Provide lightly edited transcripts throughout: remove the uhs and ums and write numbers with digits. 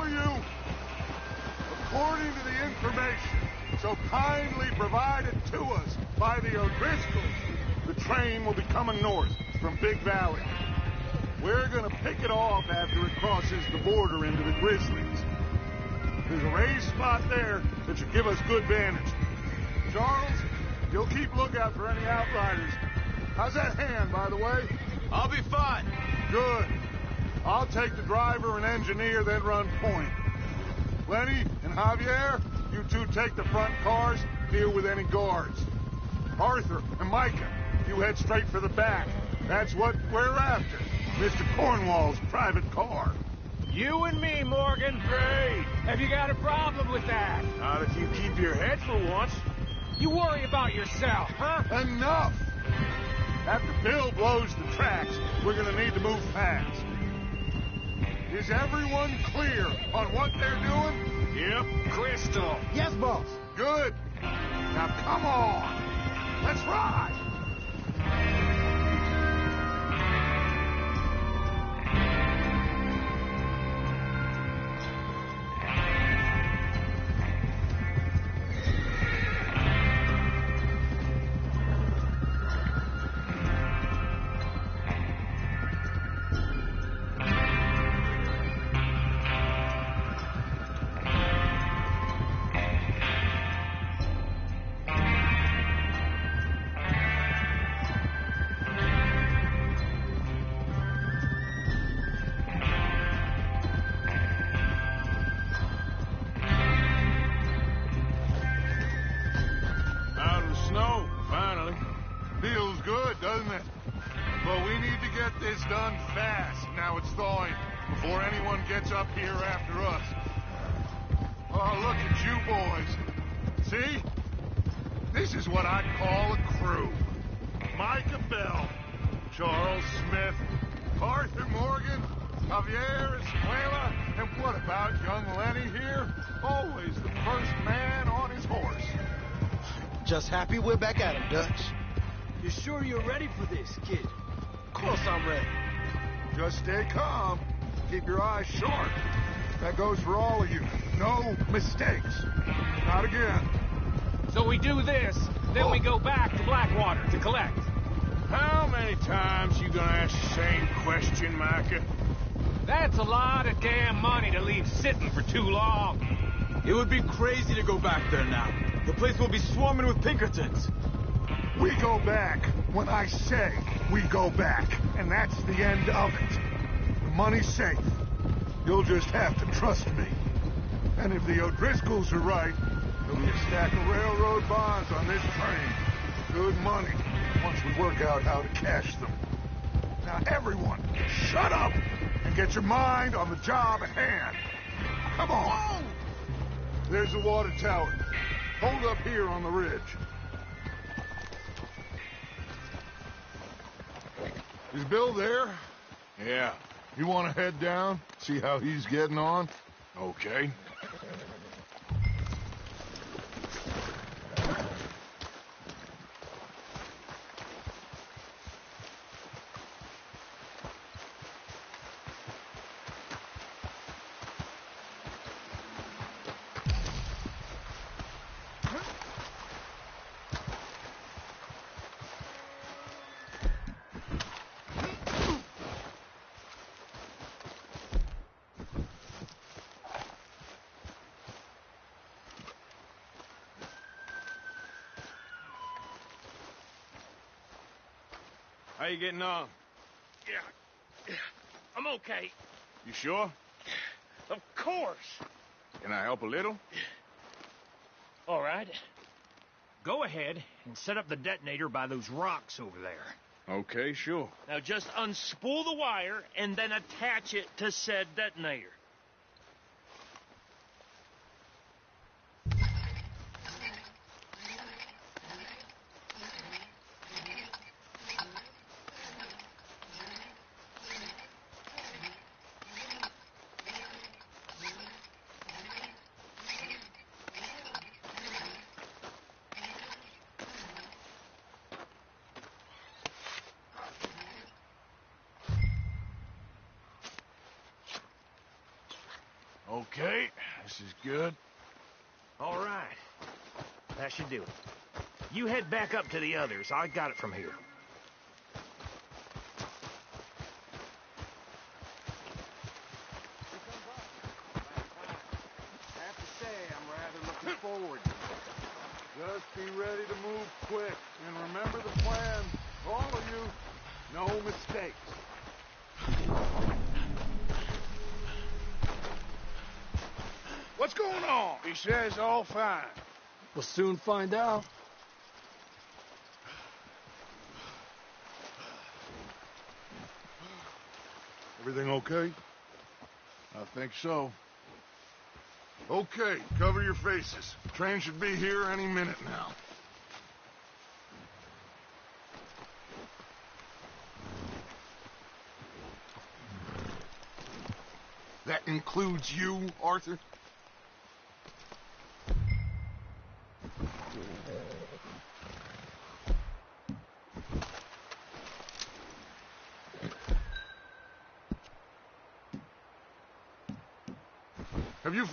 you, according to the information so kindly provided to us by the O'Driscolls, the train will be coming north from Big Valley. We're gonna pick it off after it crosses the border into the Grizzlies. There's a raised spot there that should give us good vantage. Charles, you'll keep lookout for any outriders. How's that hand, by the way? I'll be fine. Good. I'll take the driver and engineer, then run point. Lenny and Javier, you two take the front cars, deal with any guards. Arthur and Micah, you head straight for the back. That's what we're after. Mr. Cornwall's private car. You and me, Morgan. Great. Have you got a problem with that? Not if you keep your head for once. You worry about yourself, huh? Enough! After Bill blows the tracks, we're gonna need to move fast. Is everyone clear on what they're doing? Yep. Crystal. Yes, boss. Good. Now come on. Let's ride. Feels good, doesn't it? But we need to get this done fast, now it's thawing, before anyone gets up here after us. Oh, look at you boys. See? This is what I'd call a crew. Micah Bell, Charles Smith, Arthur Morgan, Javier Escuela, and what about young Lenny here? Always the first man on his horse. Just happy we're back at him, Dutch. You sure you're ready for this, kid? Of course I'm ready. Just stay calm. Keep your eyes sharp. That goes for all of you. No mistakes. Not again. So we do this, then we go back to Blackwater to collect. How many times you gonna ask the same question, Micah? That's a lot of damn money to leave sitting for too long. It would be crazy to go back there now. The place will be swarming with Pinkertons. We go back when I say we go back, and that's the end of it. The money's safe. You'll just have to trust me. And if the O'Driscolls are right, there'll be a stack of railroad bonds on this train. Good money, once we work out how to cash them. Now everyone, shut up and get your mind on the job at hand. Come on. There's the water tower. Hold up here on the ridge. Is Bill there? Yeah. You want to head down, see how he's getting on? Okay. How you getting on? Yeah, I'm okay. You sure? Of course. Can I help a little? All right. Go ahead and set up the detonator by those rocks over there. Okay, sure. Now just unspool the wire and then attach it to said detonator. Okay, this is good. All right. That should do it. You head back up to the others. I got it from here. I have to say, I'm rather looking forward. Just be ready to move quick. And remember the plan. All of you, no mistakes. What's going on? He says all fine. We'll soon find out. Everything okay? I think so. Okay, cover your faces. Train should be here any minute now. That includes you, Arthur? Have you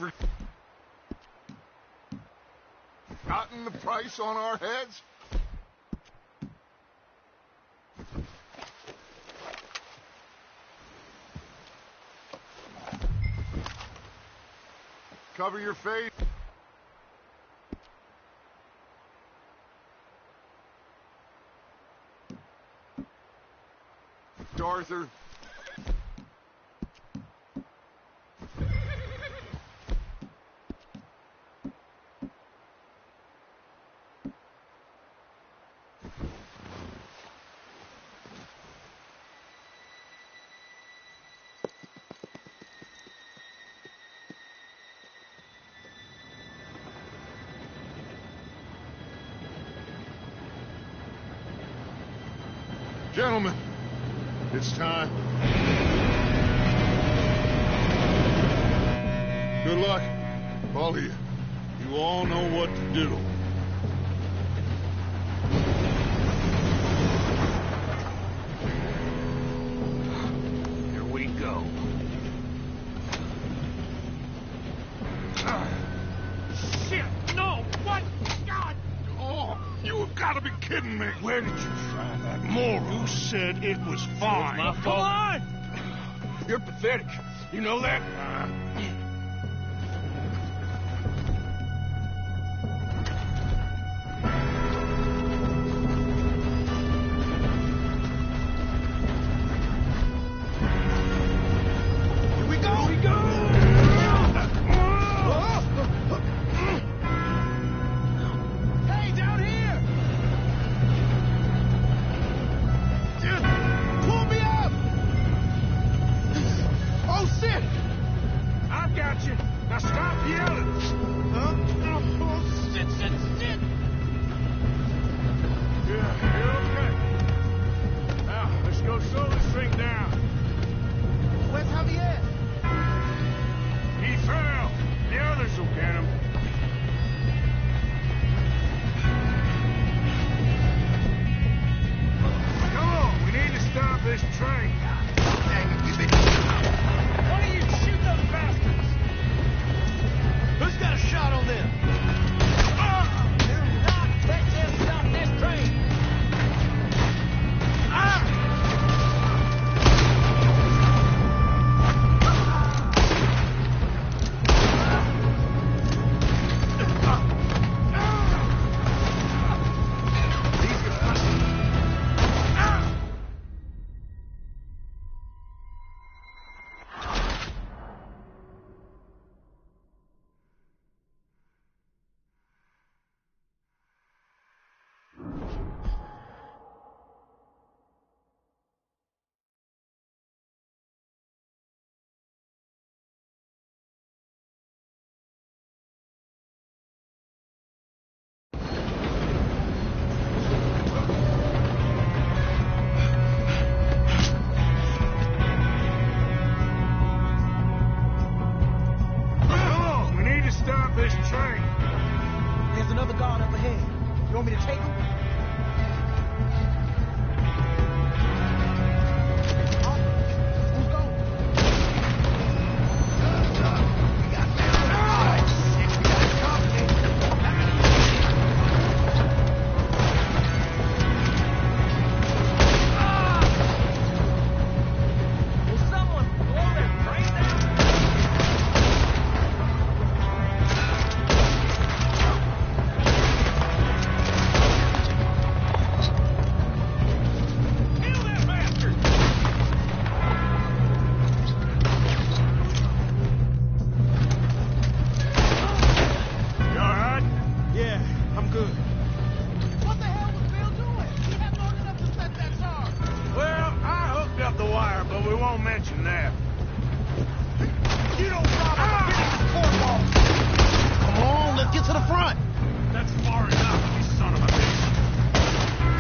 forgotten the price on our heads? Cover your face. Arthur. Gentlemen, it's time. Good luck, all of you. You all know what to do. Here we go. Shit! No! What? God! Oh, you have got to be kidding me. Where did you find that? Moru said it was fine. My fault. Come on! You're pathetic. You know that? Here we go! Here we go! Hey, down here! Pull me up! Oh, shit! I got you. Now stop yelling. Huh? Oh, shit, shit, shit! Yeah, you're okay. Now, let's go slow this thing down. Where's Javier? He fell. The others will get him. Come on, we need to stop this train. Why don't you shoot those bastards? Who's got a shot on them? Do not let them stop this train! Come on, we need to stop this train. There's another guard up ahead. You want me to take him? Who's going? We got won't mention that. You don't rob a cornball. Come on, let's get to the front. That's far enough, you son of a bitch.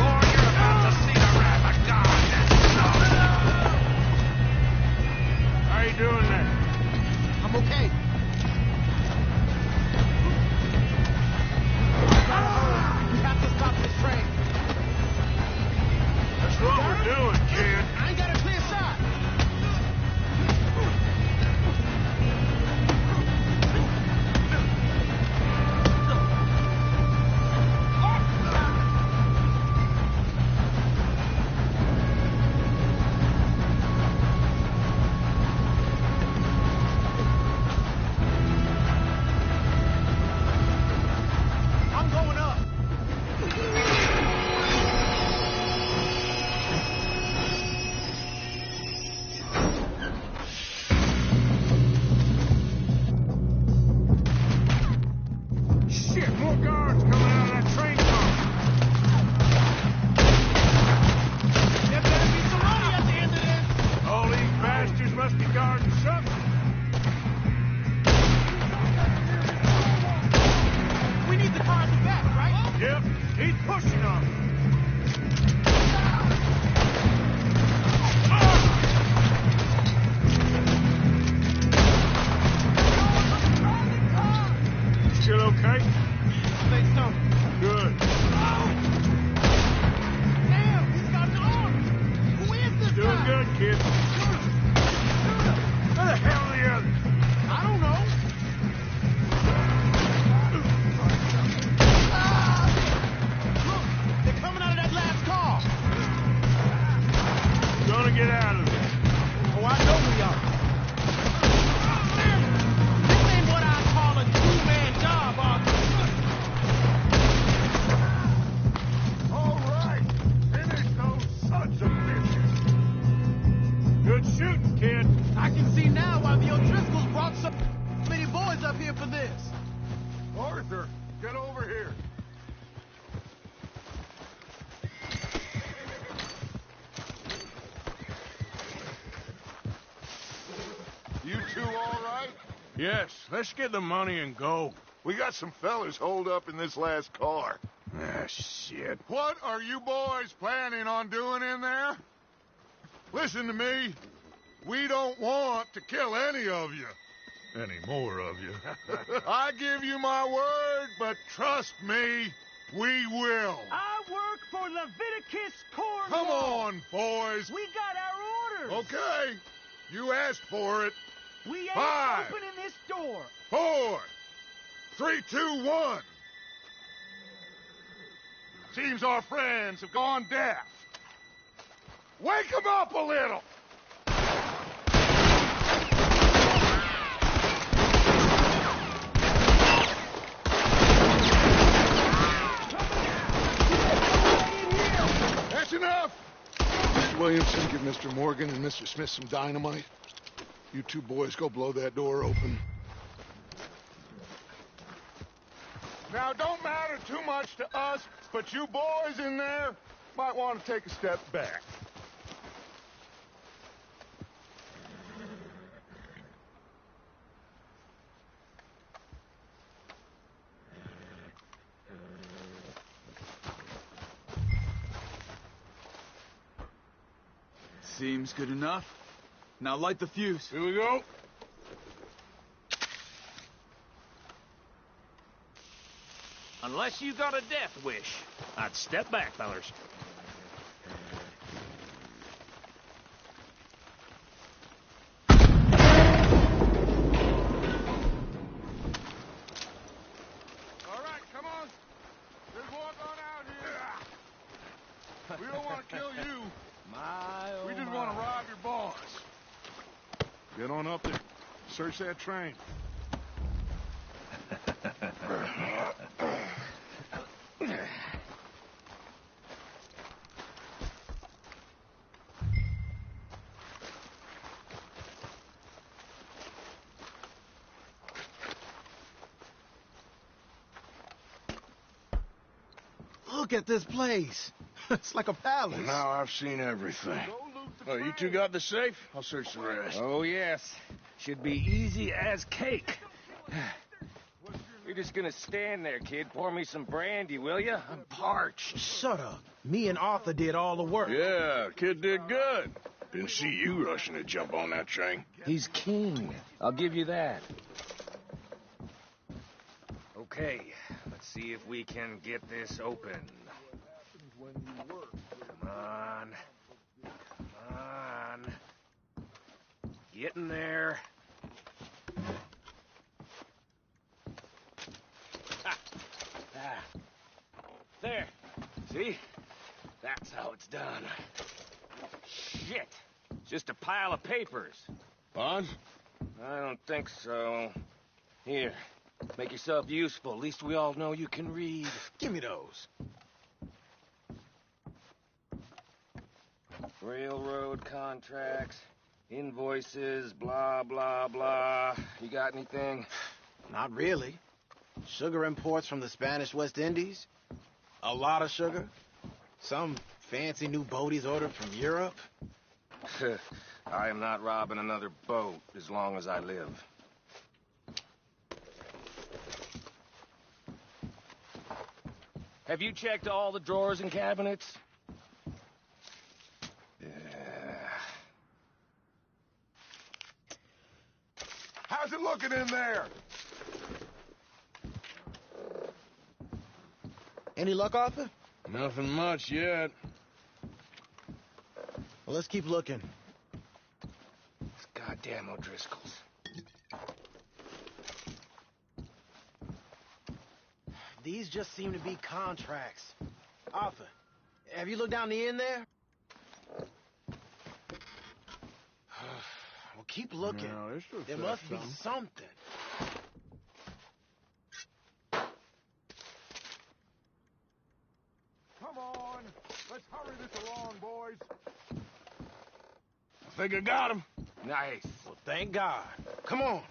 Boy, you're about to see the wrath of God. How you doing there? I'm okay. We have to stop this train. That's what we're doing, kid. I ain't got a clear shot. I'm going up. Shit, more guards coming out of that train car. There better be some money at the end of this. All these bastards must be guarding something. We need the cars back, right? Yep, he's pushing on them. Still okay? I think so. Good. Damn, he's got an arm. Who is this Doing guy? good, kid. Where the hell are the others? I don't know. Look, they're coming out of that last car. Gonna get out of there. Oh, I know we are. This ain't what I call a two-man job, Arthur. All right, finish those sons of bitches. Good shooting, kid. I can see now why the O'Driscolls brought so many boys up here for this. Arthur, get over here. You two all right? Yes, let's get the money and go. We got some fellas holed up in this last car. Ah, shit. What are you boys planning on doing in there? Listen to me. We don't want to kill any of you. Any more of you. I give you my word, but trust me, we will. I work for Leviticus Cornwall. Come on, boys. We got our orders. Okay. You asked for it. We ain't 5, opening this door. 4, 3, 2, 1. Seems our friends have gone deaf. Wake them up a little. That's enough. Mr. Williamson, give Mr. Morgan and Mr. Smith some dynamite. You two boys go blow that door open. Now, don't matter too much to us, but you boys in there might want to take a step back. Seems good enough. Now light the fuse. Here we go. Unless you got a death wish, I'd step back, fellers. All right, come on. There's more going out here. We don't want to kill you. We just want to rob your boss. Get on up there. Search that train. Look at this place. It's like a palace. Now I've seen everything. Go loot Oh, you two got the safe? I'll search the rest. Oh, yes. Should be easy as cake. You're just gonna stand there, kid. Pour me some brandy, will you? I'm parched. Shut up. Me and Arthur did all the work. Yeah, kid did good. Didn't see you rushing to jump on that train. He's keen. I'll give you that. Okay, let's see if we can get this open. Come on. Come on. Get in there. There. See? That's how it's done. Shit. Just a pile of papers. Bonds? I don't think so. Here. Make yourself useful. At least we all know you can read. Give me those. Railroad contracts, invoices, blah, blah, blah. You got anything? Not really. Sugar imports from the Spanish West Indies. A lot of sugar. Some fancy new boat he's ordered from Europe. I am not robbing another boat as long as I live. Have you checked all the drawers and cabinets? How's it looking in there? Any luck, Arthur? Nothing much yet. Well, let's keep looking. These goddamn O'Driscolls. These just seem to be contracts. Arthur, have you looked down the end there? Well, keep looking. No, there must be something. Come on. Let's hurry this along, boys. I think I got him. Nice. Well, thank God. Come on.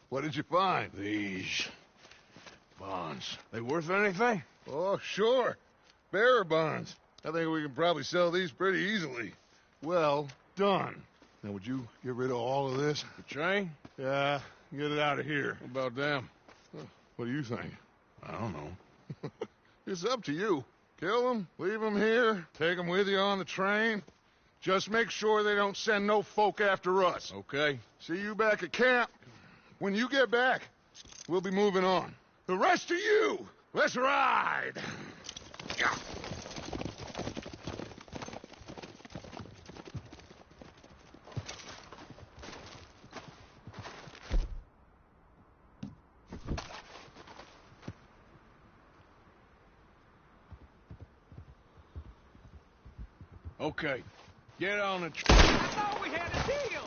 What did you find? These bonds. They worth anything? Oh, sure. Bearer bonds. I think we can probably sell these pretty easily. Well done. Now, would you get rid of all of this? The train? Yeah, get it out of here. What about them? What do you think? I don't know. It's up to you. Kill them, leave them here, take them with you on the train. Just make sure they don't send no folk after us, okay? See you back at camp. When you get back, we'll be moving on. The rest of you, let's ride! Okay, get on the train. I thought we had a deal!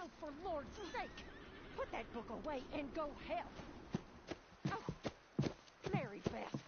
Oh, for Lord's sake, put that book away and go help. Oh, Mary Beth.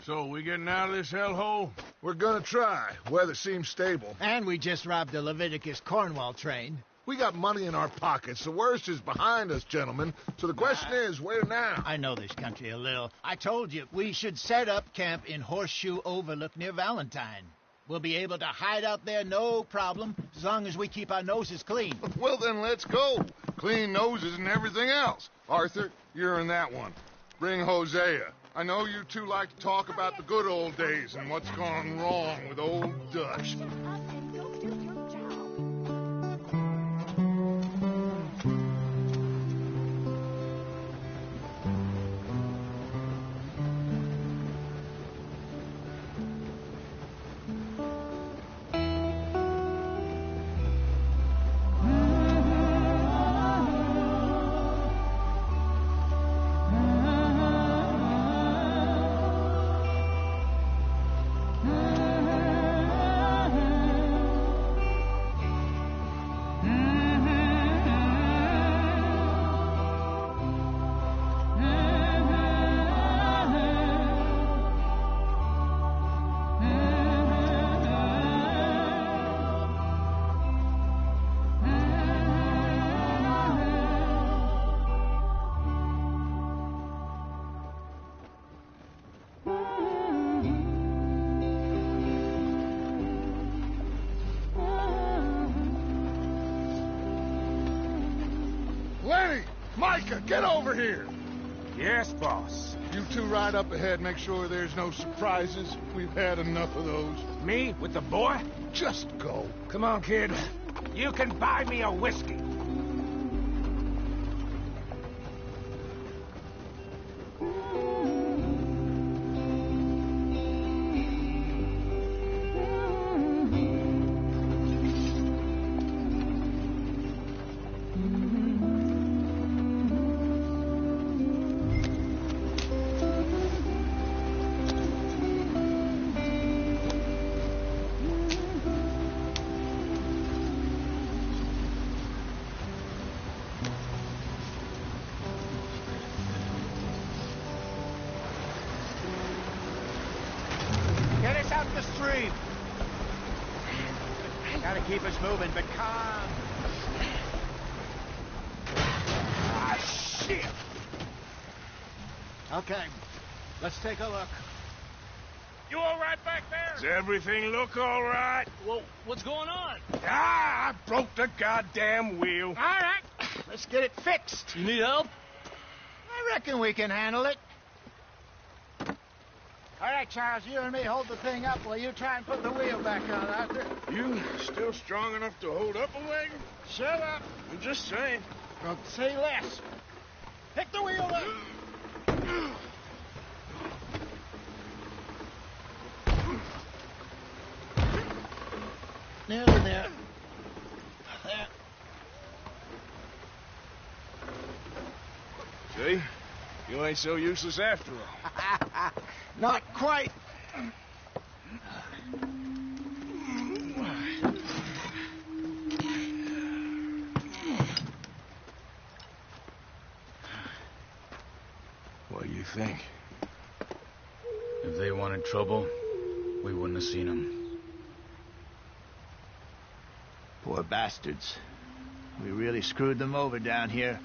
So, we getting out of this hellhole? We're gonna try. Weather seems stable. And we just robbed the Leviticus Cornwall train. We got money in our pockets. The worst is behind us, gentlemen. So the question is, where now? I know this country a little. I told you, we should set up camp in Horseshoe Overlook near Valentine. We'll be able to hide out there, no problem, as long as we keep our noses clean. Well, then let's go. Clean noses and everything else. Arthur, you're in that one. Bring Hosea. I know you two like to talk about the good old days and what's gone wrong with old Dutch. Shut up and go do your job. Lenny! Micah, get over here! Yes, boss. You two ride up ahead, make sure there's no surprises. We've had enough of those. Me with the boy? Just go. Come on, kid. You can buy me a whiskey. Get us out the stream. Gotta keep us moving, but calm. Ah, shit! Okay, let's take a look. You all right back there? Does everything look all right? Well, what's going on? Ah, I broke the goddamn wheel. All right, let's get it fixed. You need help? I reckon we can handle it. All right, Charles, you and me hold the thing up while you try and put the wheel back on, Arthur. You still strong enough to hold up a wagon? Shut up. I'm just saying. Don't say less. Pick the wheel up. Nearly there. There. See? You ain't so useless after all. Not quite. What do you think? If they wanted trouble, we wouldn't have seen them. Poor bastards. We really screwed them over down here.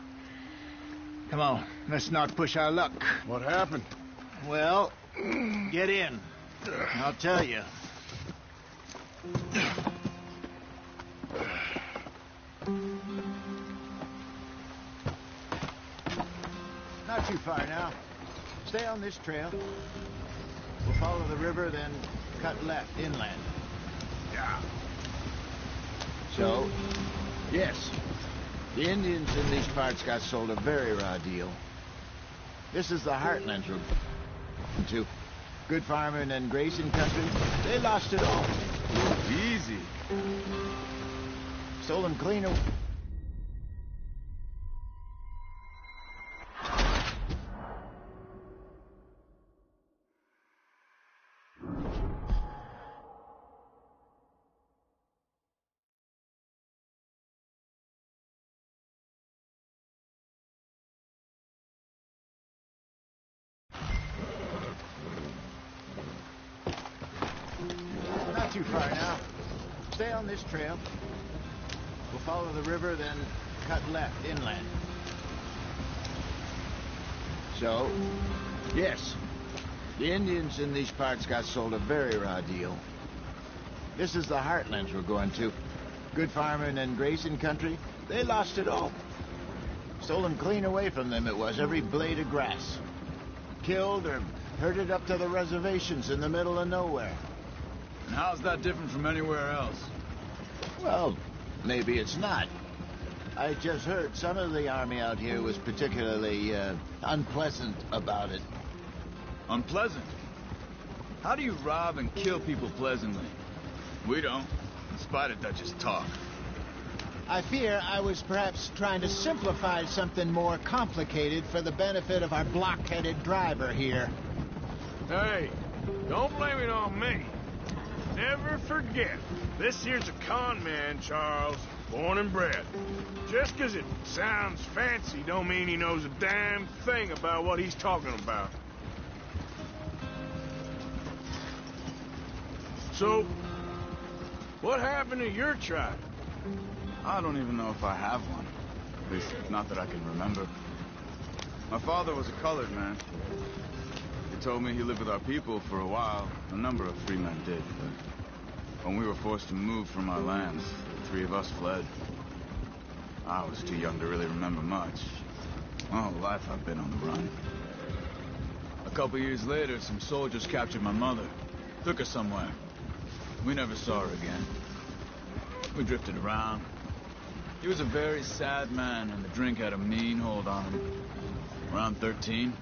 Come on, let's not push our luck. What happened? Well, get in. I'll tell you. Not too far now. Stay on this trail. We'll follow the river, then cut left inland. Yeah. So, yes, the Indians in these parts got sold a very raw deal. This is the heartland route. To good farming and grazing country, they lost it all. Easy. Sold them cleaner. too far now. Stay on this trail. We'll follow the river, then cut left inland. So, yes, the Indians in these parts got sold a very raw deal. This is the heartlands we're going to. Good farming and grazing country, they lost it all. Stolen clean away from them it was, every blade of grass. Killed or herded up to the reservations in the middle of nowhere. And how's that different from anywhere else? Well, maybe it's not. I just heard some of the army out here was particularly unpleasant about it. Unpleasant? How do you rob and kill people pleasantly? We don't, in spite of Dutch's talk. I fear I was perhaps trying to simplify something more complicated for the benefit of our block-headed driver here. Hey, don't blame it on me. Never forget, this here's a con man, Charles, born and bred. Just 'cause it sounds fancy don't mean he knows a damn thing about what he's talking about. So, what happened to your tribe? I don't even know if I have one. At least, not that I can remember. My father was a colored man. He told me he lived with our people for a while. A number of free men did, but when we were forced to move from our lands, the three of us fled. I was too young to really remember much. My whole life I've been on the run. A couple years later, some soldiers captured my mother. Took her somewhere. We never saw her again. We drifted around. He was a very sad man, and the drink had a mean hold on him. Around 13,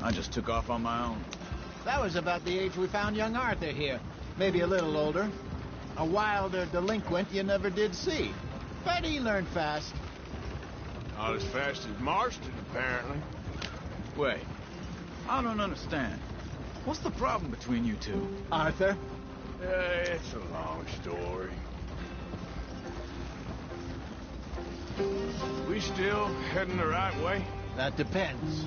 I just took off on my own. That was about the age we found young Arthur here. Maybe a little older. A wilder delinquent you never did see. But he learned fast. Not as fast as Marston, apparently. Wait, I don't understand. What's the problem between you two? Arthur? It's a long story. We still heading the right way? That depends.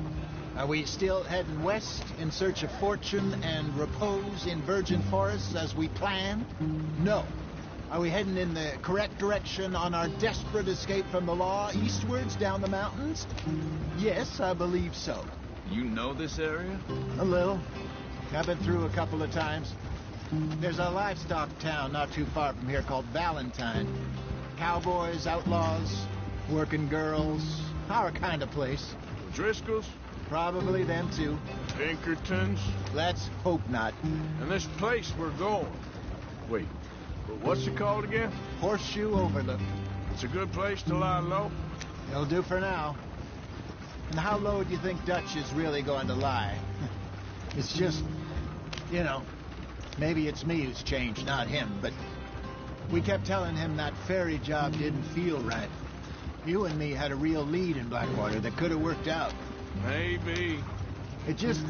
Are we still heading west in search of fortune and repose in virgin forests as we planned? No. Are we heading in the correct direction on our desperate escape from the law eastwards down the mountains? Yes, I believe so. You know this area? A little. I've been through a couple of times. There's a livestock town not too far from here called Valentine. Cowboys, outlaws, working girls, our kind of place. Driscolls? Probably them too. Pinkertons? Let's hope not. And this place we're going. Wait, but what's it called again? Horseshoe Overlook. It's a good place to lie low? It'll do for now. And how low do you think Dutch is really going to lie? It's just, you know, maybe it's me who's changed, not him, but we kept telling him that ferry job didn't feel right. You and me had a real lead in Blackwater that could have worked out. Maybe. It just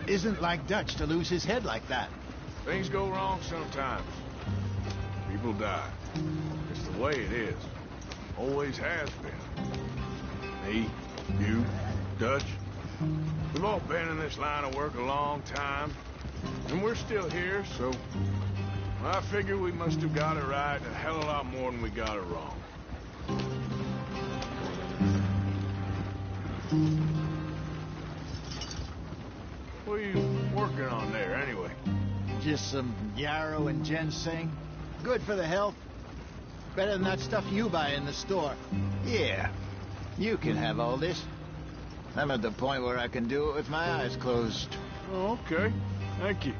isn't like Dutch to lose his head like that. Things go wrong sometimes. People die. It's the way it is. Always has been. Me, you, Dutch. We've all been in this line of work a long time. And we're still here, so I figure we must have got it right a hell of a lot more than we got it wrong. What are you working on there, anyway? Just some yarrow and ginseng. Good for the health. Better than that stuff you buy in the store. Yeah, you can have all this. I'm at the point where I can do it with my eyes closed. Oh, okay. Thank you.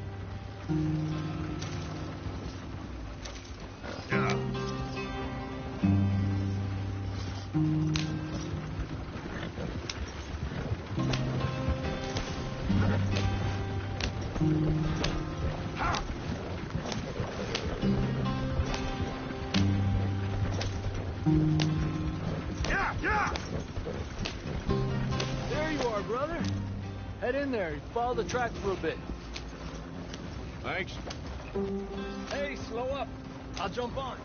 There you are, brother. Head in there. Follow the track for a bit. Thanks. Hey, slow up. I'll jump on.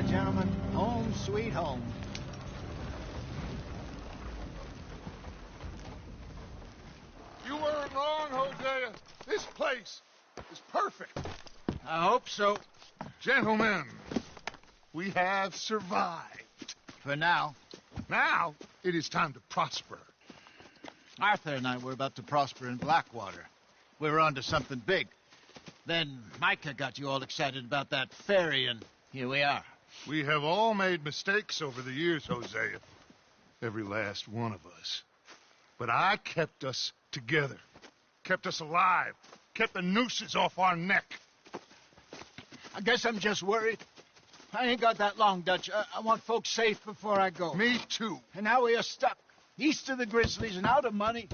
my gentlemen. Home sweet home. You weren't wrong, Hosea. This place is perfect. I hope so. Gentlemen, we have survived. For now. Now, it is time to prosper. Arthur and I were about to prosper in Blackwater. We were on to something big. Then Micah got you all excited about that ferry, and here we are. We have all made mistakes over the years, Hosea. Every last one of us. But I kept us together. Kept us alive. Kept the nooses off our neck. I guess I'm just worried. I ain't got that long, Dutch. I want folks safe before I go. Me too. And now we are stuck. East of the Grizzlies and out of money.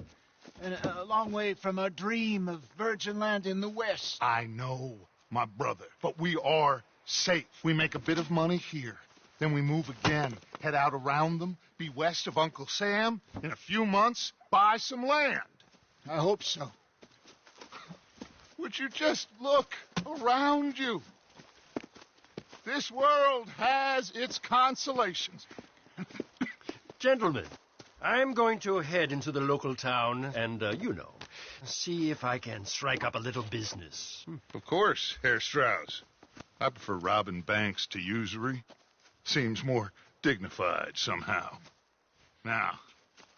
And a long way from our dream of virgin land in the west. I know, my brother. But we are safe. We make a bit of money here. Then we move again. Head out around them. Be west of Uncle Sam. In a few months, buy some land. I hope so. Would you just look around you? This world has its consolations. Gentlemen, I'm going to head into the local town and, see if I can strike up a little business. Of course, Herr Strauss. I prefer robbing banks to usury. Seems more dignified somehow. Now,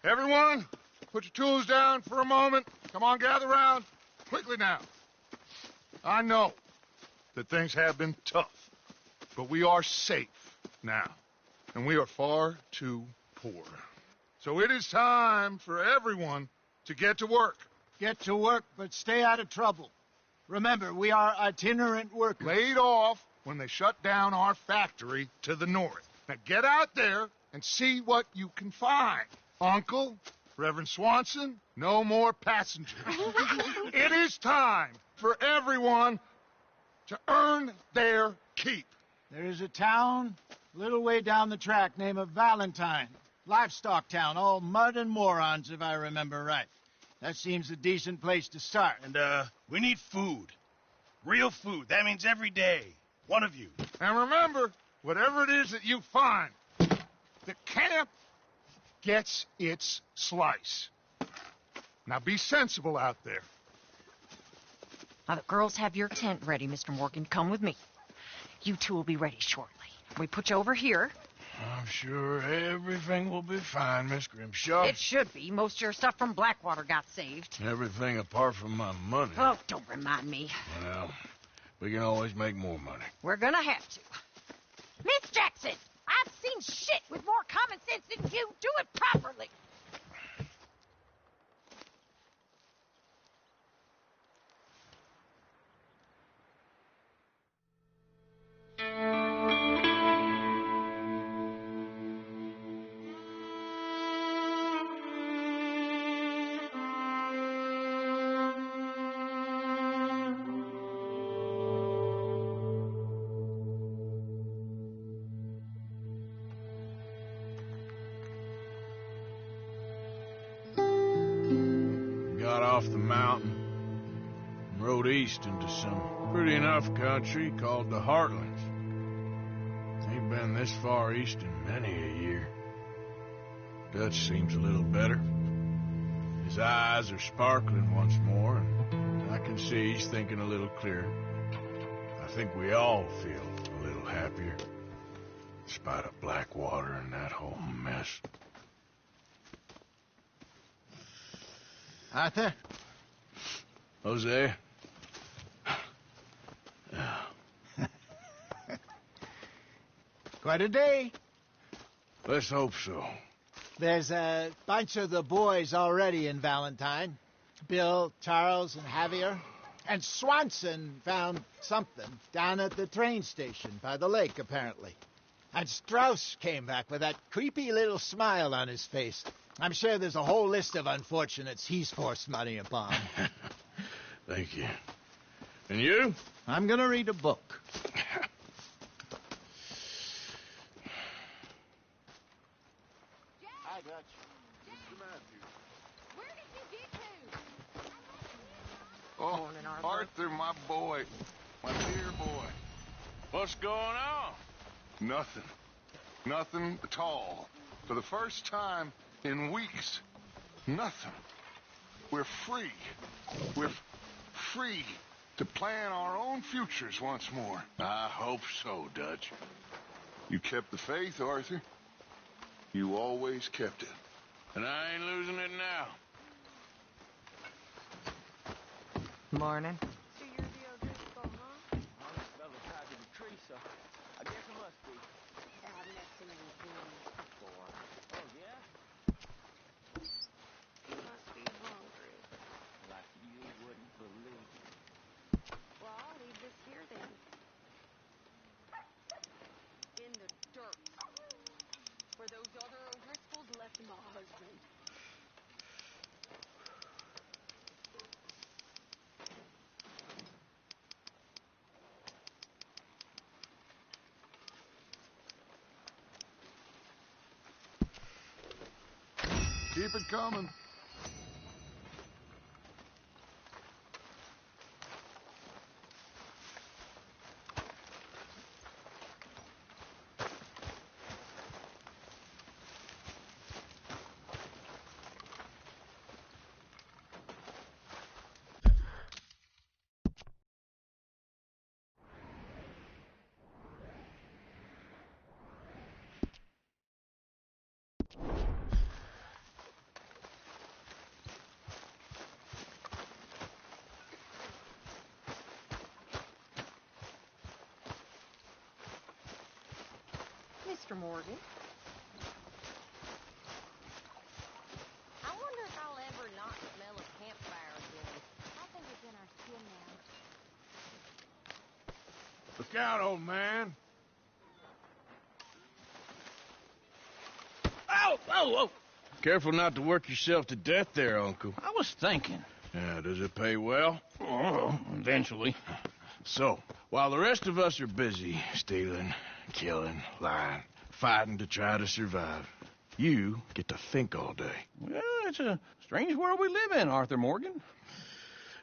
everyone, put your tools down for a moment. Come on, gather round. Quickly now. I know that things have been tough, but we are safe now, and we are far too poor. So it is time for everyone to get to work. Get to work, but stay out of trouble. Remember, we are itinerant workers. Laid off when they shut down our factory to the north. Now get out there and see what you can find. Uncle, Reverend Swanson, no more passengers. It is time for everyone to earn their keep. There is a town a little way down the track named Valentine. Livestock town, all mud and morons, if I remember right. That seems a decent place to start. And, we need food. Real food. That means every day. One of you. And remember, whatever it is that you find, the camp gets its slice. Now be sensible out there. Now, the girls have your tent ready, Mr. Morgan. Come with me. You two will be ready shortly. We put you over here. I'm sure everything will be fine, Miss Grimshaw. It should be. Most of your stuff from Blackwater got saved. Everything apart from my money. Oh, don't remind me. Well, we can always make more money. We're gonna have to. Miss Jackson, I've seen shit with more common sense than you. Do it properly. Off the mountain and rode east into some pretty enough country called the Heartlands. Ain't been this far east in many a year. Dutch seems a little better. His eyes are sparkling once more, and I can see he's thinking a little clearer. I think we all feel a little happier, in spite of Blackwater and that whole mess. Arthur? Jose? Quite a day. Let's hope so. There's a bunch of the boys already in Valentine. Bill, Charles, and Javier. And Swanson found something down at the train station by the lake, apparently. And Strauss came back with that creepy little smile on his face. I'm sure there's a whole list of unfortunates he's forced money upon. Thank you. And you? I'm gonna read a book. I got you. Where did you get to? Oh, Morning, Arthur. Arthur, my boy. My dear boy. What's going on? Nothing. Nothing at all. For the first time in weeks. Nothing. We're free. We're free to plan our own futures once more. I hope so, Dutch. You kept the faith, Arthur. You always kept it. And I ain't losing it now. Morning. So you're the O'Driscoll, huh? Well, this fella tied to the tree, so I guess it must be. I've met so many things before. Oh, yeah? You must be hungry. Like you wouldn't believe. Well, I'll leave this here then. In the dirt. Where those other O'Driscolls left my husband. Keep it coming. Mr. Morgan. I wonder if I'll ever not smell a campfire again. I think it's in our skin now. Look out, old man. Oh, oh, oh! Careful not to work yourself to death there, Uncle. I was thinking. Yeah, does it pay well? Oh, eventually. So, while the rest of us are busy stealing, killing, lying, fighting to try to survive, you get to think all day. Well, it's a strange world we live in, Arthur Morgan.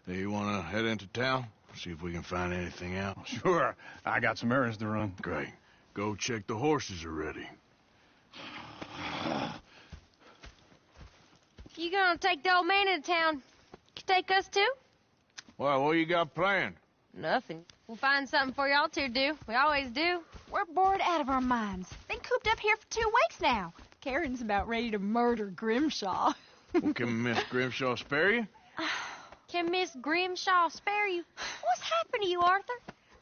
Do you want to head into town? See if we can find anything out? Sure. I got some errands to run. Great. Go check the horses are ready. You gonna take the old man into town? You take us too? Well, what you got planned? Nothing. We'll find something for y'all to do. We always do. We're bored out of our minds. Been cooped up here for 2 weeks now. Karen's about ready to murder Grimshaw. Well, can Miss Grimshaw spare you? Can Miss Grimshaw spare you? What's happened to you, Arthur?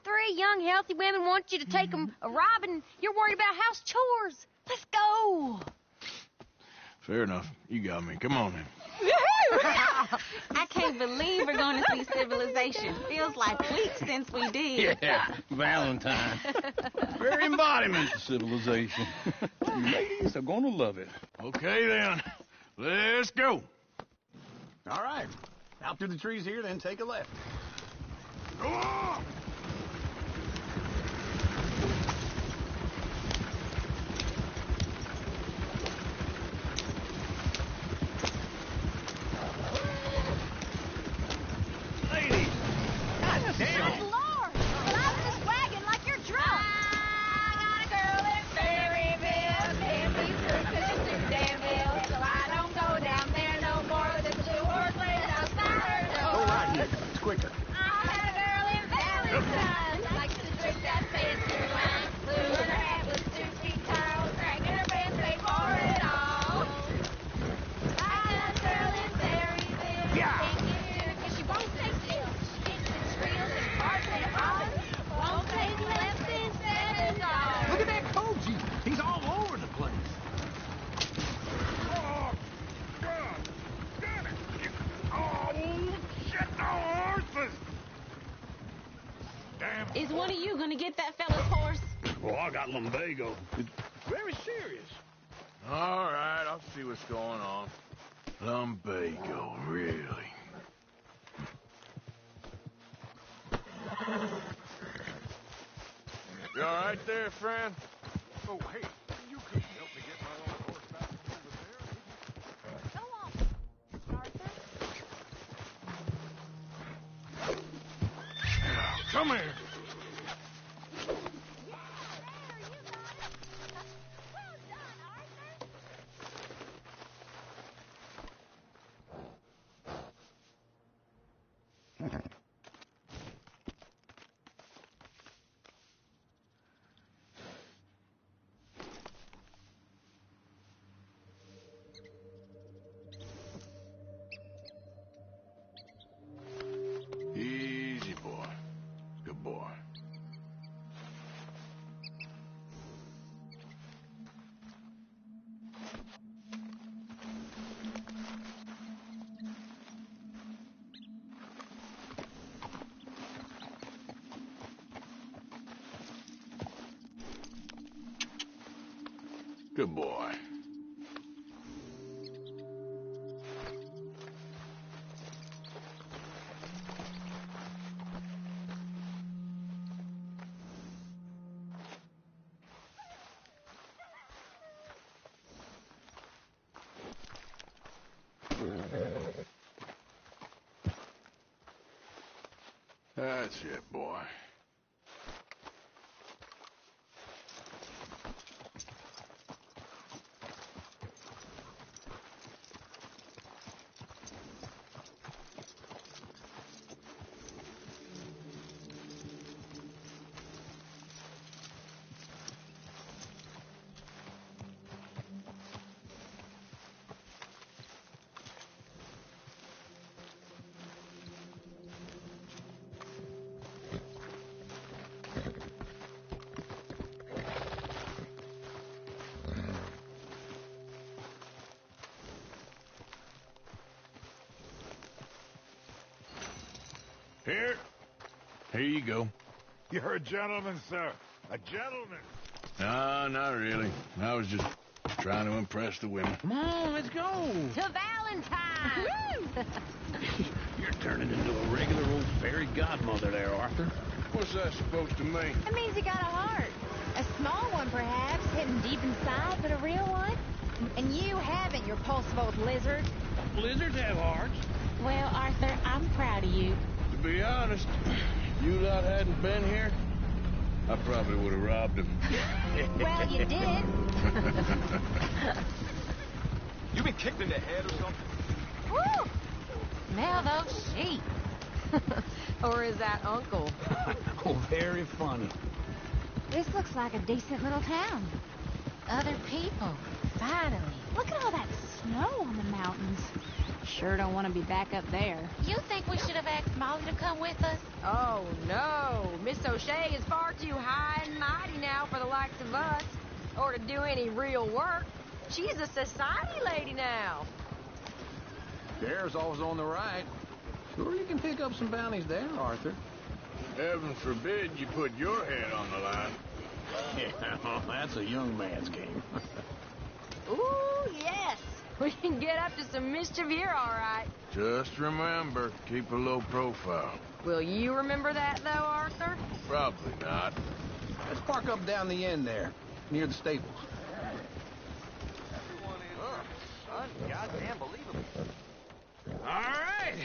3 young, healthy women want you to take them a robbing. You're worried about house chores. Let's go. Fair enough. You got me. Come on, then. I can't believe we're going to see civilization. Feels like weeks since we did. Yeah, Valentine. Very embodiment of civilization. You ladies are going to love it. Okay, then. Let's go. All right. Out through the trees here, then take a left. Go on! Ladies! God damn! Good Lord! Drive this wagon like you're drunk! I got a girl in Berryville. Can't be through 'cause she's too damn ill. So I don't go down there no more. There's a 2-horse race outside her door. Go right here. It's quicker. I had a girl in Valentine. Likes to drink that fancy wine. Blue and her hat was 2 feet tall. Cracking her pants, paid for it all. I got a girl in Berryville. Yeah. Can't get to her 'cause she won't stay still. She kicks and squeals and barks and hollers. Won't take left instead of dollars. Look at that Koji. He's all over the place. Oh, God! Damn it! Oh, shit! No horses! Damn. Is one of you going to get that fella's horse? Well, I got lumbago. It's very serious. All right, I'll see what's going on. Lumbago, really? You all right there, friend? Oh, hey, you couldn't help me get my old horse back from over there. Go on, Arthur. Come here. Yeah, there, you got Good boy. That's it, boy. Here you go. You're a gentleman, sir. A gentleman. No, not really. I was just trying to impress the women. Come on, let's go. To Valentine! You're turning into a regular old fairy godmother there, Arthur. What's that supposed to mean? It means you got a heart. A small one, perhaps, hidden deep inside, but a real one. And you haven't, you repulsive old lizard. Lizards have hearts. Well, Arthur, I'm proud of you. To be honest, if you lot hadn't been here, I probably would have robbed him. Well, you did. You been kicked in the head or something? Woo! Smell those sheep. Or is that Uncle? Oh, very funny. This looks like a decent little town. Other people, finally. Look at all that snow on the mountains. Sure don't want to be back up there. You think we should have asked Molly to come with us? Oh, no. Miss O'Shea is far too high and mighty now for the likes of us, or to do any real work. She's a society lady now. There's always on the right. Sure, you can pick up some bounties there, Arthur. Heaven forbid you put your head on the line. Yeah, well, that's a young man's game. Ooh, yes. We can get up to some mischief here, all right. Just remember, keep a low profile. Will you remember that, though, Arthur? Probably not. Let's park up down the end there, near the stables. Goddamn believable. All right.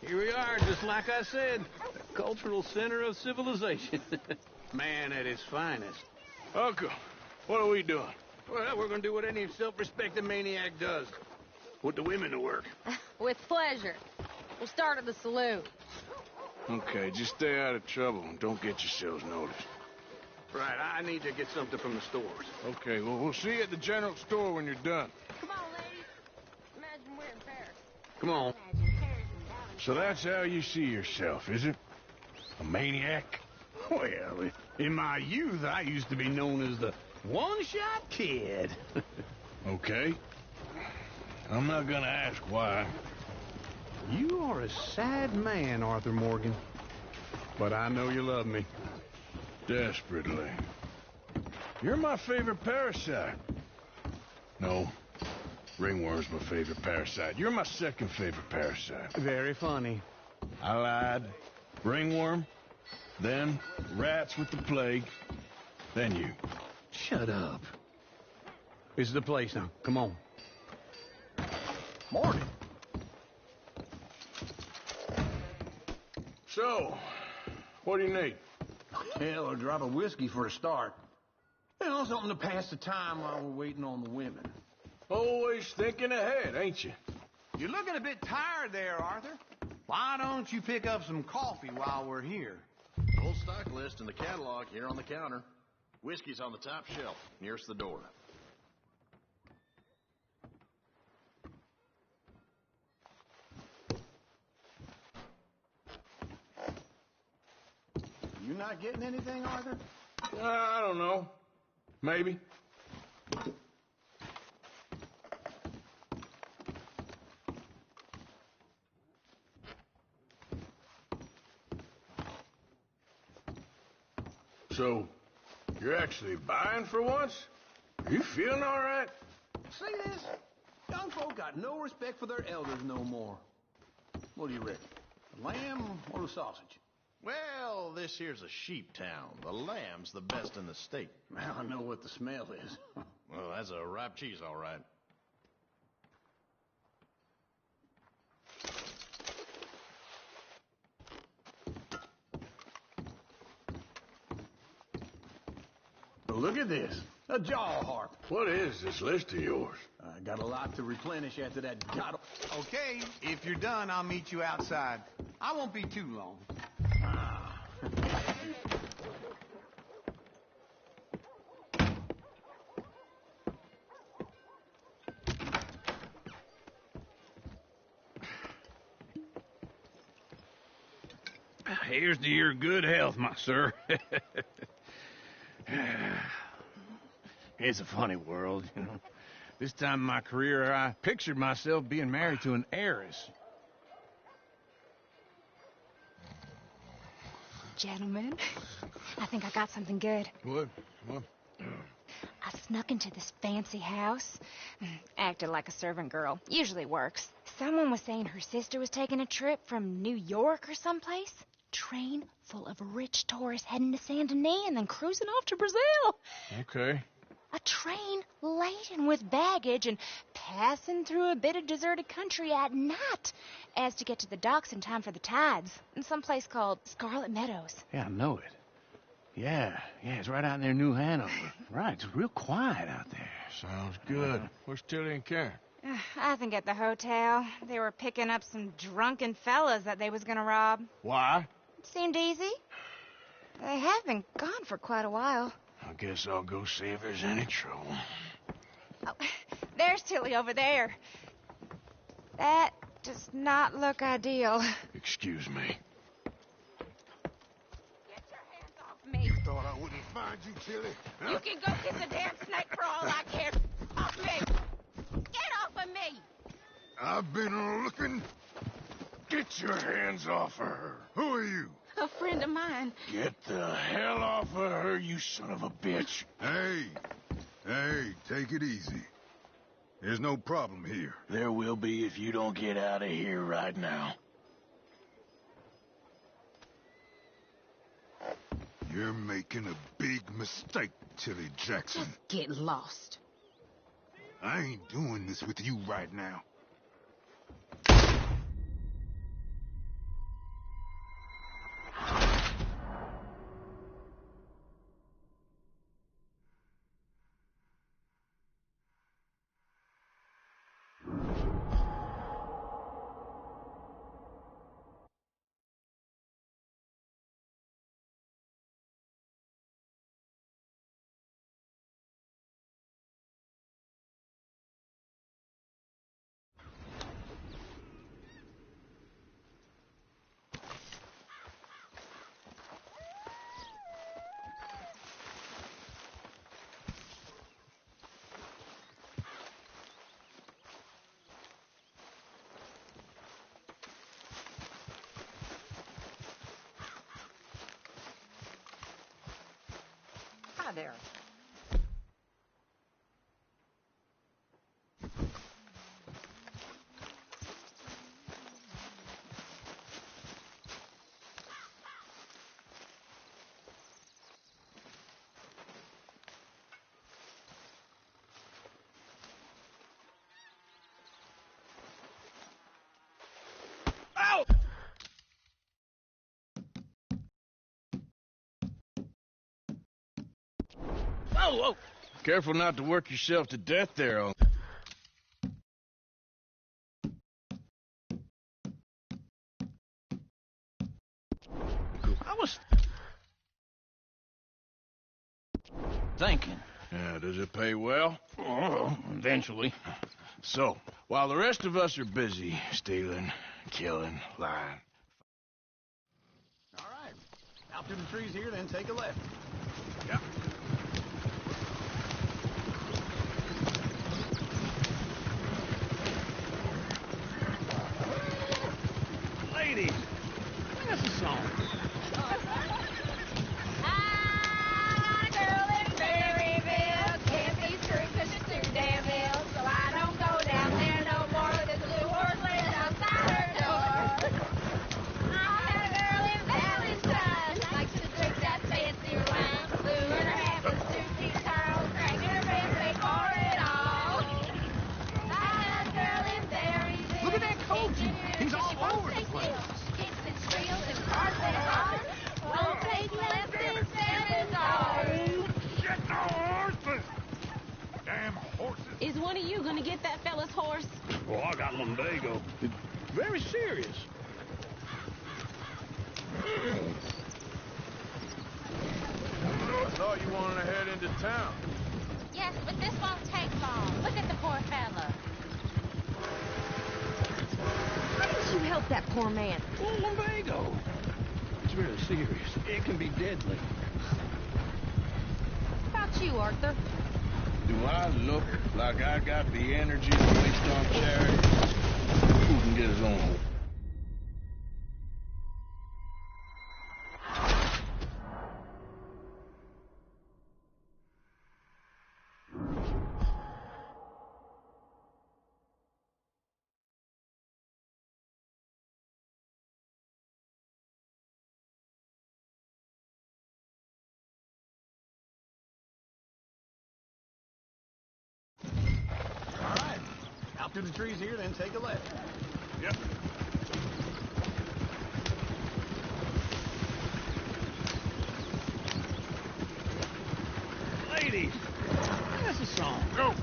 Here we are, just like I said. The cultural center of civilization. Man at his finest. Uncle, what are we doing? Well, we're going to do what any self-respecting maniac does. Put the women to work. With pleasure. We'll start at the saloon. Okay, just stay out of trouble and don't get yourselves noticed. Right, I need to get something from the stores. Okay, well, we'll see you at the general store when you're done. Come on, ladies. Imagine we're in Paris. Come on. So that's how you see yourself, is it? A maniac? Well, in my youth, I used to be known as the one-shot kid. Okay. I'm not gonna ask why. You are a sad man, Arthur Morgan. But I know you love me. Desperately. You're my favorite parasite. No. Ringworm's my favorite parasite. You're my second favorite parasite. Very funny. I lied. Ringworm. Then rats with the plague. Then you. Shut up. This is the place now. Come on. Morning. So, what do you need? Hell, a drop of whiskey for a start. You know, something to pass the time while we're waiting on the women. Always thinking ahead, ain't you? You're looking a bit tired there, Arthur. Why don't you pick up some coffee while we're here? Full stock list in the catalog here on the counter. Whiskey's on the top shelf, nearest the door. You not getting anything, Arthur? I don't know. Maybe. So, you're actually buying for once? You feeling all right? See this? Young folk got no respect for their elders no more. What do you reckon? The lamb or the sausage? Well, this here's a sheep town. The lamb's the best in the state. Well, I know what the smell is. Well, that's a ripe cheese, all right. Look at this. A jaw harp. What is this list of yours? I got a lot to replenish after that god. Okay, if you're done, I'll meet you outside. I won't be too long. Here's to your good health, my sir. It's a funny world, you know. This time in my career, I pictured myself being married to an heiress. Gentlemen, I think I got something good. What? I snuck into this fancy house, acted like a servant girl. Usually works. Someone was saying her sister was taking a trip from New York or someplace. Train full of rich tourists heading to Saint Denis and then cruising off to Brazil. Okay. A train laden with baggage and passing through a bit of deserted country at night as to get to the docks in time for the tides in some place called Scarlet Meadows. Yeah, I know it. Yeah, it's right out near New Hanover. Right, it's real quiet out there. Sounds good. Where's Tilly and Karen? I think at the hotel. They were picking up some drunken fellas that they was gonna rob. Why? It seemed easy. They have been gone for quite a while. I guess I'll go see if there's any trouble. Oh, there's Tilly over there. That does not look ideal. Excuse me. Get your hands off me. Thought I wouldn't find you, Tilly. Huh? You can go kiss a damn snake for all I care. Off me. Get off of me. I've been looking. Get your hands off of her. Who are you? A friend of mine. Get the hell off of her, you son of a bitch. Hey, take it easy. There's no problem here. There will be if you don't get out of here right now. You're making a big mistake, Tilly Jackson. Just get lost. I ain't doing this with you right now. Hi there. Whoa! Careful not to work yourself to death there. I was thinking. Yeah, does it pay well? Oh, eventually. So, while the rest of us are busy stealing, killing, lying. All right. Out through the trees here, then take a left. Yep. Ladies, sing us a song. I got a girl in Berryville, can't be true. Is one of you gonna get that fella's horse? Oh, I got lumbago. Very serious. I thought you wanted to head into town. Yes, but this won't take long. Look at the poor fella. Why didn't you help that poor man? Oh, lumbago. It's very serious. It can be deadly. How about you, Arthur? Do I look like I got the energy to waste on charity? Who can get his own hope? Out through the trees here, then take a left. Yep. Ladies, that's a song. Go.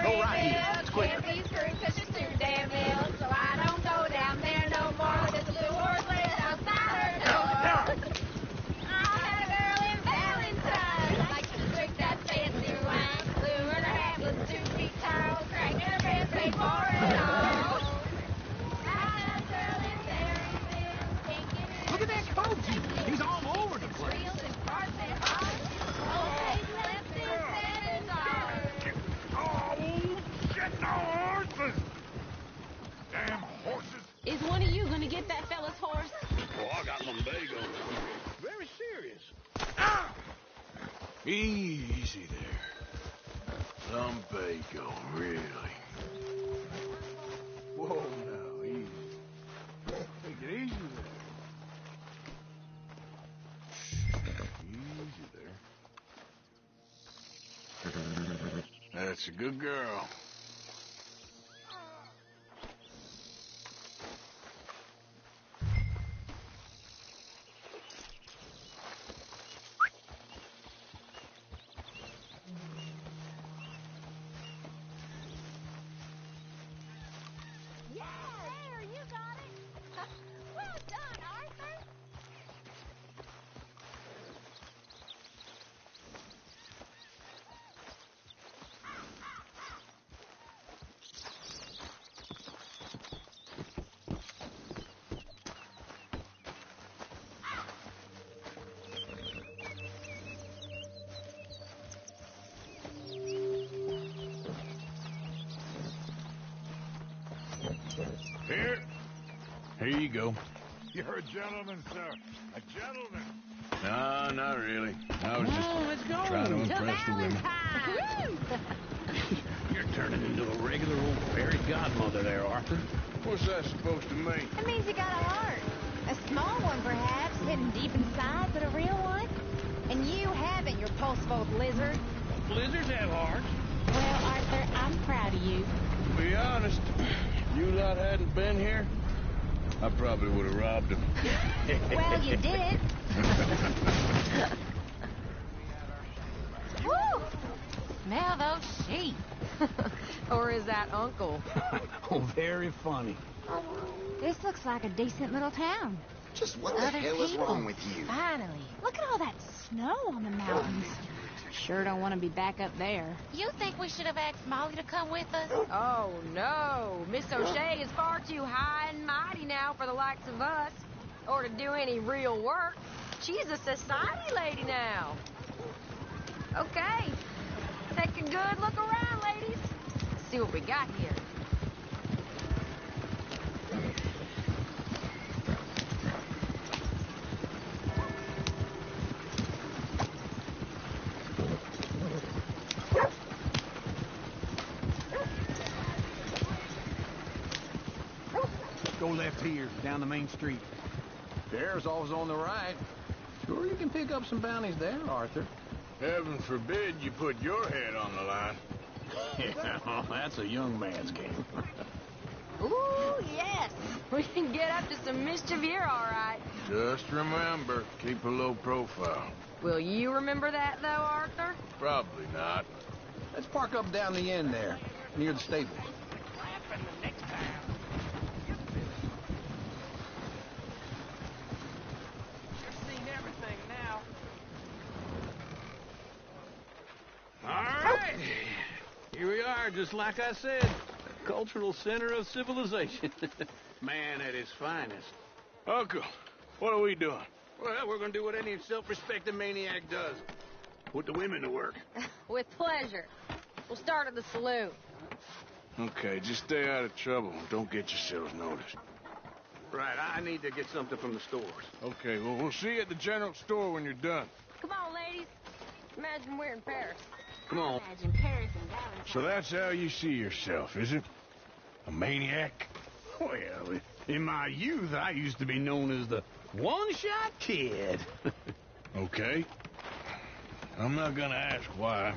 Go right here. It's quicker. These crews push us through damn hills, so I don't go down there no more. There's a blue horse laid outside her door. I had a girl in Valentine, like to drink that fancy wine. Blue and her hat was 2 feet tall, cracking her pants paid for it all. I had a girl in Maryville, thinking it. Look at that coach. He's all over the place. Reels and parts and all. Oh, they left in San Antonio. Oh, shit, no horses! Damn horses! Is one of you gonna get that fella's horse? Oh, I got lumbago. Very serious. Easy there. Lumbago, really. Whoa, now, easy. Take it easy there. Easy there. That's a good girl. Yeah, there, you got it. Well done, Arthur. Here. Here you go. You're a gentleman, sir. A gentleman. No, not really. I was Let's just go. trying to impress the women. You're turning into a regular old fairy godmother there, Arthur. What's that supposed to mean? It means you got a heart. A small one, perhaps, hidden deep inside, but a real one. And you haven't, you pulse-both lizard. Blizzards have hearts. Well, Arthur, I'm proud of you. To be honest, if you lot hadn't been here, I probably would have robbed him. Well, you did. Woo! Smell those sheep. Or is that Uncle? Oh, very funny. This looks like a decent little town. Just what the Other hell is people. wrong with you? Finally. Look at all that snow on the mountains. Sure don't want to be back up there. You think we should have asked Molly to come with us? Oh, no. Miss O'Shea is far too high and mighty now for the likes of us. Or to do any real work. She's a society lady now. Okay. Take a good look around, ladies. See what we got here. Go left here, down the main street. There's always on the right. Sure, you can pick up some bounties there, Arthur. Heaven forbid you put your head on the line. Yeah, well, that's a young man's game. Ooh, yes. We can get up to some mischief here, all right. Just remember, keep a low profile. Will you remember that, though, Arthur? Probably not. Let's park up down the end there, near the stable. All right. Here we are, just like I said. The cultural center of civilization. Man at his finest. Uncle, what are we doing? Well, we're gonna do what any self-respecting maniac does. Put the women to work. With pleasure. We'll start at the saloon. Okay, just stay out of trouble and don't get yourselves noticed. Right, I need to get something from the stores. Okay, well, we'll see you at the general store when you're done. Come on, ladies. Imagine we're in Paris. Come on. Imagine Paris and Valentine. So that's how you see yourself, is it? A maniac? Well, in my youth, I used to be known as the one-shot kid. Okay. I'm not gonna ask why.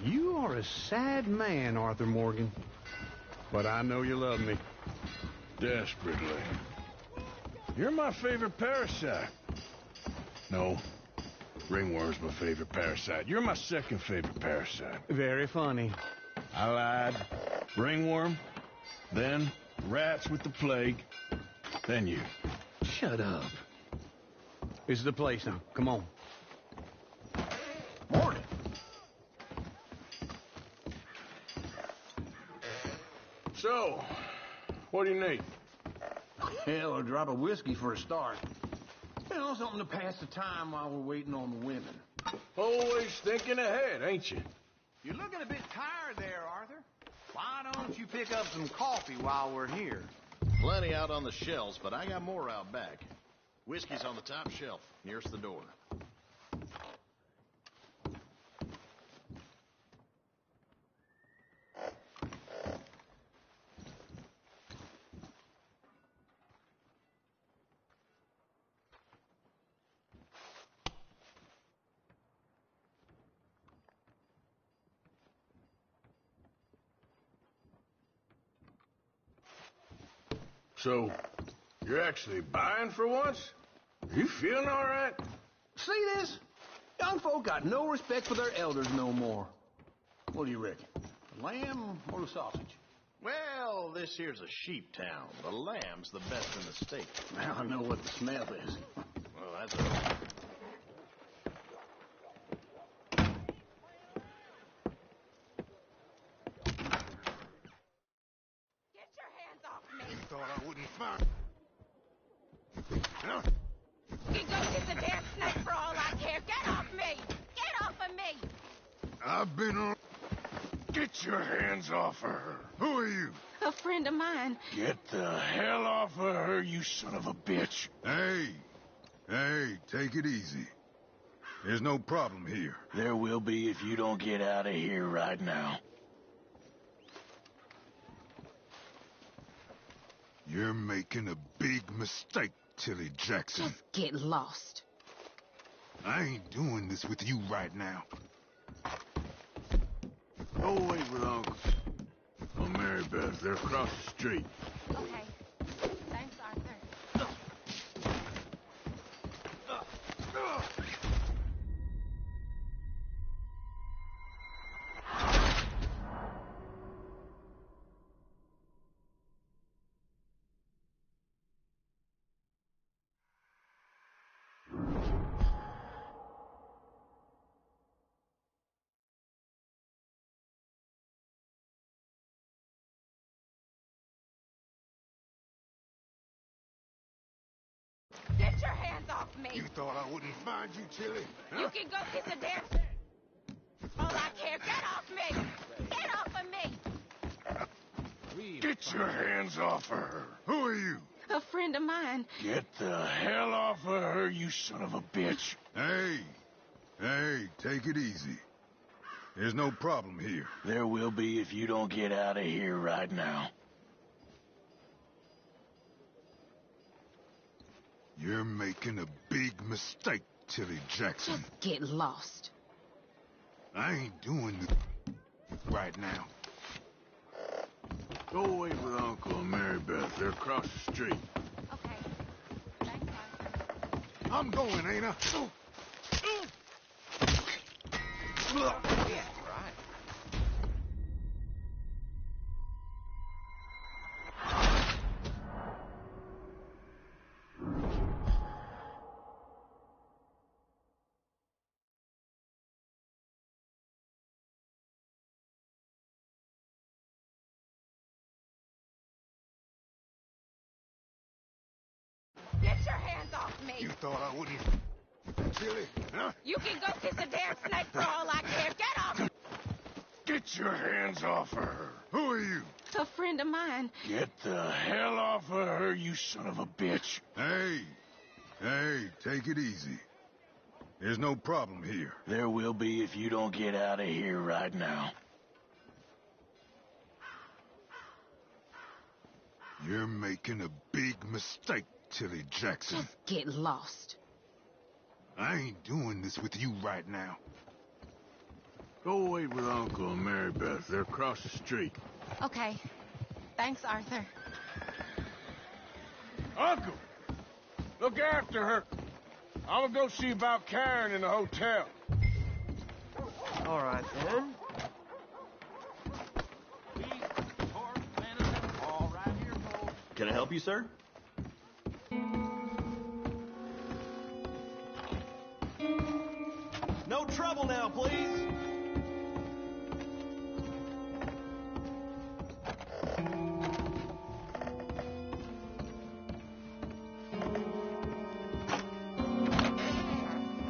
You are a sad man, Arthur Morgan. But I know you love me. Desperately. You're my favorite parasite. No. Ringworm's my favorite parasite. You're my second favorite parasite. Very funny. I lied. Ringworm. Then rats with the plague. Then you. Shut up. This is the place now. Come on. Morning. So, what do you need? Hell, a drop of whiskey for a start. You know, something to pass the time while we're waiting on the women. Always thinking ahead, ain't you? You're looking a bit tired there, Arthur. Why don't you pick up some coffee while we're here? Plenty out on the shelves, but I got more out back. Whiskey's on the top shelf, nearest the door. So, you're actually buying for once? You feeling all right? See this? Young folk got no respect for their elders no more. What do you reckon? The lamb or the sausage? Well, this here's a sheep town. The lamb's the best in the state. Now I know what the smell is. Well, that's all. Thought I wouldn't find. Huh? You go get the damn snake for all I care. Get off me! Get off of me! I've been on. Get your hands off of her. Who are you? A friend of mine. Get the hell off of her, you son of a bitch. Hey, take it easy. There's no problem here. There will be if you don't get out of here right now. You're making a big mistake, Tilly Jackson. Just get lost. I ain't doing this with you right now. Go wait with Uncle. Oh, Mary Beth, they're across the street. Okay. Thanks, Arthur. Get your hands off me! You thought I wouldn't find you, Tilly? Huh? You can go get the damn... All I care, get off me! Get off of me! Get your hands off of her. Who are you? A friend of mine. Get the hell off of her, you son of a bitch. Hey, take it easy. There's no problem here. There will be if you don't get out of here right now. You're making a big mistake, Tilly Jackson. Just get lost. I ain't doing this right now. Go away with Uncle and Mary Beth. They're across the street. Okay. Thanks, Arthur. I'm going, ain't I? Yeah, right. Get your hands off me! You thought I wouldn't? Silly, huh? You can go kiss a damn snake for all I care. Get off! Get your hands off of her. Who are you? A friend of mine. Get the hell off of her, you son of a bitch. Hey, take it easy. There's no problem here. There will be if you don't get out of here right now. You're making a big mistake, Tilly Jackson. Just get lost. I ain't doing this with you right now. Go away with Uncle and Mary Beth. They're across the street. Okay. Thanks, Arthur. Uncle! Look after her. I'm gonna go see about Karen in the hotel. All right, then. Can I help you, sir? No trouble now, please.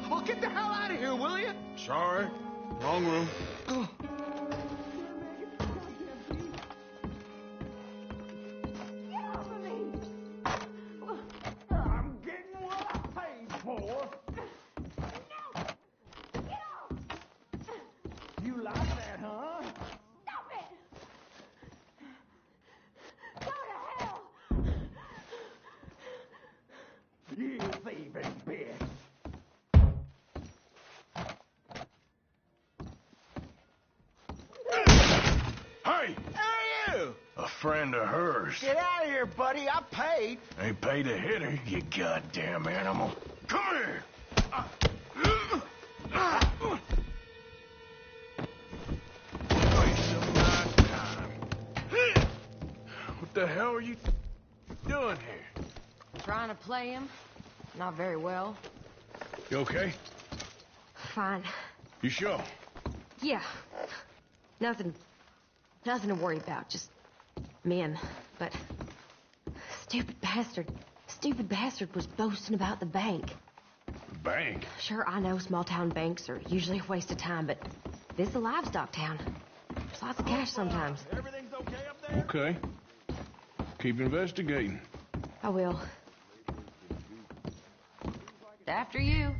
Well, get the hell out of here, will you? Sorry. Wrong room. I'm getting what I paid for. You like that, huh? Stop it! Go to hell! You thieving bitch. Hey! Who are you? A friend of hers. Get out of here, buddy. I paid. Ain't paid to hit her, you goddamn animal. Come here! Waste of my time. What the hell are you doing here? Trying to play him. Not very well. You okay? Fine. You sure? Yeah. Nothing to worry about. Just men. But stupid bastard was boasting about the bank. The bank? Sure, I know small town banks are usually a waste of time, but this is a livestock town. There's lots of cash sometimes. Everything's okay up there? Okay. Keep investigating. I will. After you.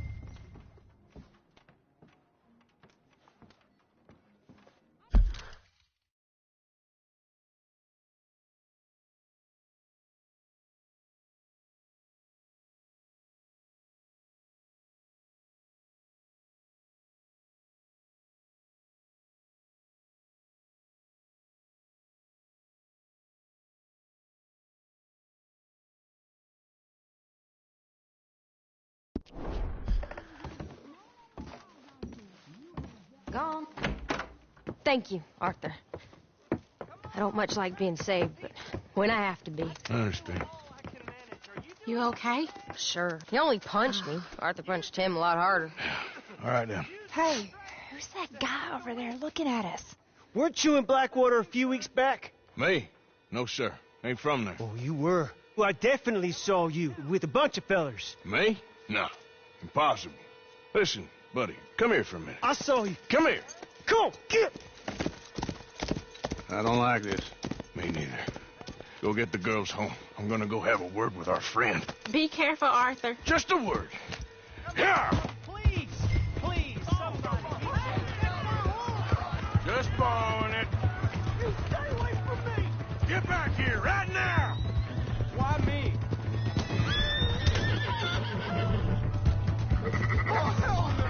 Gone. Thank you, Arthur. I don't much like being saved, but when I have to be. I understand. You okay? Sure. He only punched me. Arthur punched him a lot harder. All right, then. Hey, who's that guy over there looking at us? Weren't you in Blackwater a few weeks back? Me? No, sir. Ain't from there. Oh, you were. Well, I definitely saw you with a bunch of fellers. Me? No. Impossible. Listen, buddy, come here for a minute. I saw you. Come here. Come on, get! I don't like this. Me neither. Go get the girls home. I'm gonna go have a word with our friend. Be careful, Arthur. Just a word. Yeah! Please, somebody. Just borrowing it. You stay away from me. Get back here right now! Why me? Oh, hell no.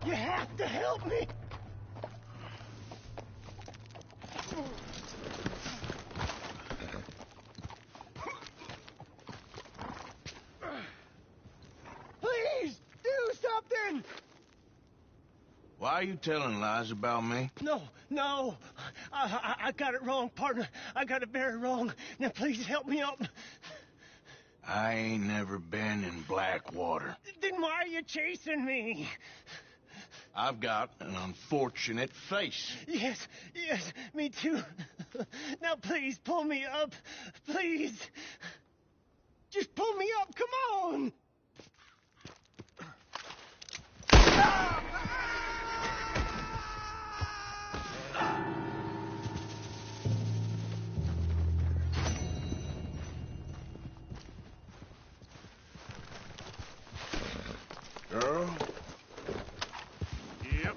You have to help me. Please, do something! Why are you telling lies about me? No. I got it wrong, partner. I got it very wrong. Now, please help me up. I ain't never been in Blackwater. Then why are you chasing me? I've got an unfortunate face. Yes, me too. Now, please, pull me up. Please. Just pull me up, come on! Girl? Yep.